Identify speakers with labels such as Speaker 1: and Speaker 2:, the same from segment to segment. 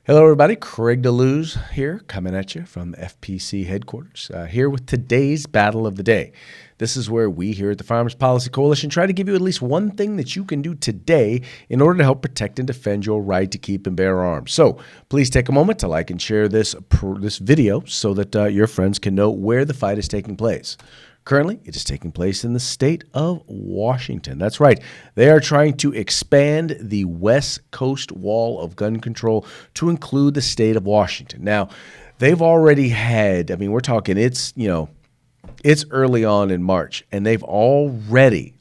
Speaker 1: Hello, everybody. Craig DeLuz here, coming at you from FPC headquarters, here with today's Battle of the Day. This is where we here at the Firearms Policy Coalition try to give you at least one thing that you can do today in order to help protect and defend your right to keep and bear arms. So please take a moment to like and share this video so that your friends can know where the fight is taking place. Currently, it is taking place in the state of Washington. That's right. They are trying to expand the West Coast wall of gun control to include the state of Washington. Now, they've already had, we're talking it's early on in March, and they've already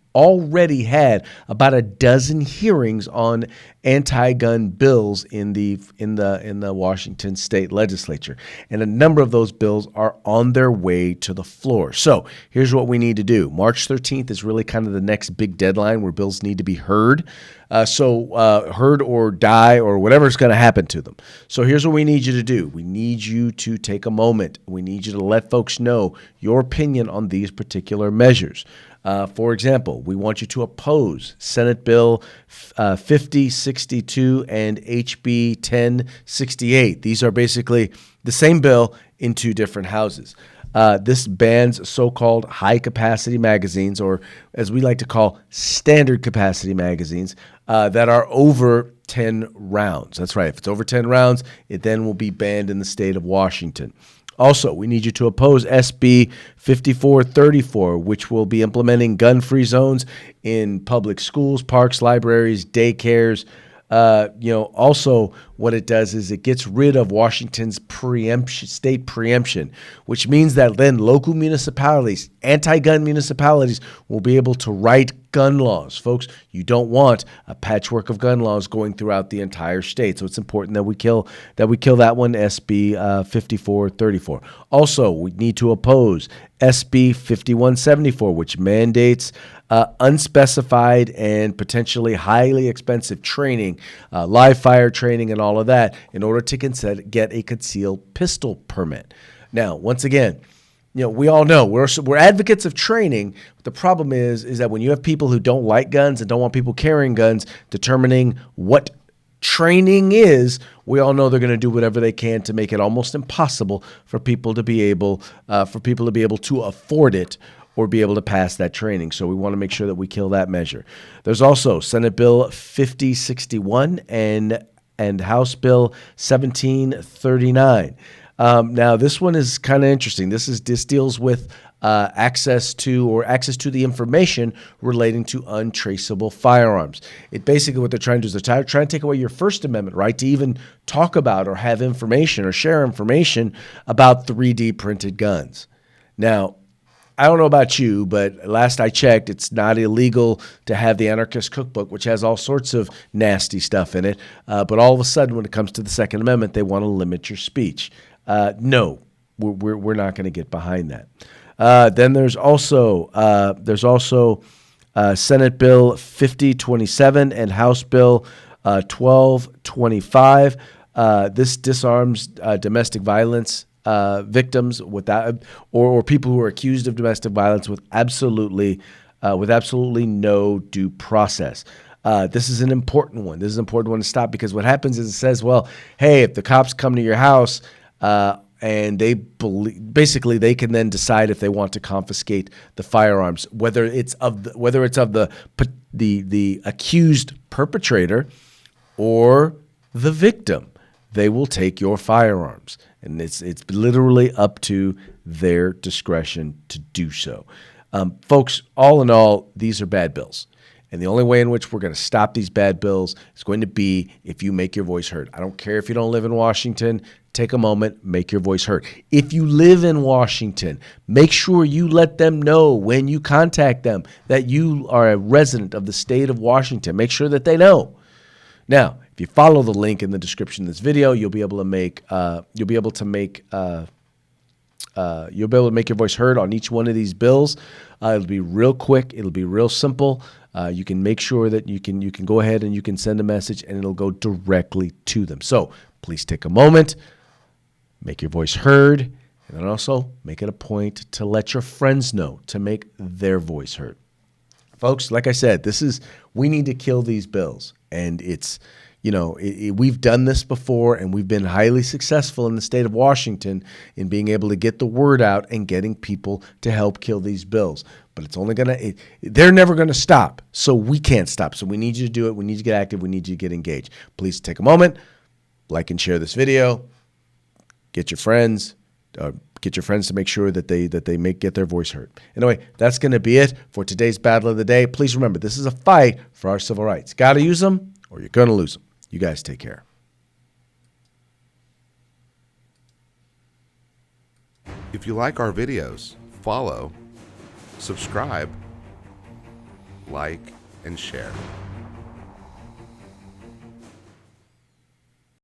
Speaker 1: had about a dozen hearings on anti-gun bills in the Washington state legislature, and a number of those bills are on their way to the floor. So here's what we need to do. March 13th is really kind of the next big deadline where bills need to be heard. Heard or die or whatever's going to happen to them. So here's what we need you to do. We need you to take a moment. We need you to let folks know your opinion on these particular measures. For example, we want you to oppose Senate Bill 5062 and HB 1068. These are basically the same bill in two different houses. This bans so-called high-capacity magazines, or as we like to call standard capacity magazines, that are over 10 rounds. That's right. If it's over 10 rounds, it then will be banned in the state of Washington. Also, we need you to oppose SB 5434, which will be implementing gun-free zones in public schools, parks, libraries, daycares. Also what it does is it gets rid of Washington's state preemption, which means that then local municipalities, anti-gun municipalities, will be able to write gun laws. Folks, you don't want a patchwork of gun laws going throughout the entire state. So it's important that we kill that one, SB 5434. Also, we need to oppose SB 5174, which mandates unspecified and potentially highly expensive training, live fire training and all of that in order to get a concealed pistol permit. Now, once again, we all know we're advocates of training. But the problem is that when you have people who don't like guns and don't want people carrying guns, determining what training is, we all know they're going to do whatever they can to make it almost impossible for people to be able to afford it or be able to pass that training. So we want to make sure that we kill that measure. There's also Senate Bill 5061 and House Bill 1739. Now, this one is kind of interesting. This deals with access to the information relating to untraceable firearms. It basically, what they're trying to do is they're trying to take away your First Amendment right to even talk about or have information or share information about 3D printed guns. Now, I don't know about you, but last I checked, it's not illegal to have the Anarchist Cookbook, which has all sorts of nasty stuff in it. But all of a sudden, when it comes to the Second Amendment, they want to limit your speech. No, we're not going to get behind that. Then there's also Senate Bill 5027 and House Bill 1225. This disarms domestic violence victims without or people who are accused of domestic violence with absolutely no due process. This is an important one. This is an important one to stop, because what happens is it says, well, hey, if the cops come to your house and they can then decide if they want to confiscate the firearms, whether it's of the accused perpetrator or the victim. They will take your firearms, and it's literally up to their discretion to do so. Folks, all in all, these are bad bills. And the only way in which we're going to stop these bad bills is going to be if you make your voice heard. I don't care if you don't live in Washington. Take a moment, make your voice heard. If you live in Washington, make sure you let them know when you contact them that you are a resident of the state of Washington. Make sure that they know. Now, if you follow the link in the description of this video, you'll be able to make your voice heard on each one of these bills. It'll be real quick. It'll be real simple. You can make sure that you can go ahead and you can send a message, and it'll go directly to them. So please take a moment, make your voice heard, and then also make it a point to let your friends know to make their voice heard. Folks, like I said, we need to kill these bills, and it's we've done this before, and we've been highly successful in the state of Washington in being able to get the word out and getting people to help kill these bills. But they're never going to stop. So we can't stop. So we need you to do it. We need you to get active. We need you to get engaged. Please take a moment, like and share this video. Get your friends to make sure that they get their voice heard. Anyway, that's going to be it for today's Battle of the Day. Please remember, this is a fight for our civil rights. Got to use them or you're going to lose them. You guys take care.
Speaker 2: If you like our videos, follow, subscribe, like, and share.